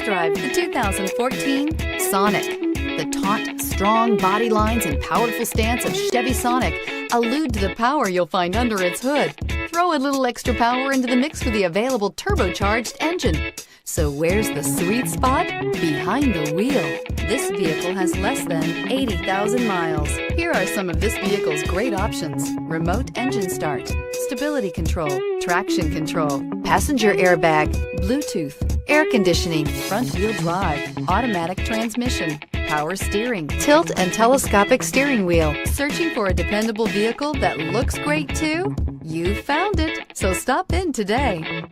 drive the 2014 Sonic. The taut, strong body lines and powerful stance of Chevy Sonic allude to the power you'll find under its hood. Throw a little extra power into the mix with the available turbocharged engine. So where's the sweet spot? Behind the wheel. This vehicle has less than 80,000 miles. Here are some of this vehicle's great options: remote engine start, stability control, traction control, passenger airbag, Bluetooth, air conditioning, front wheel drive, automatic transmission, power steering, tilt and telescopic steering wheel. Searching for a dependable vehicle that looks great too? You found it, so stop in today.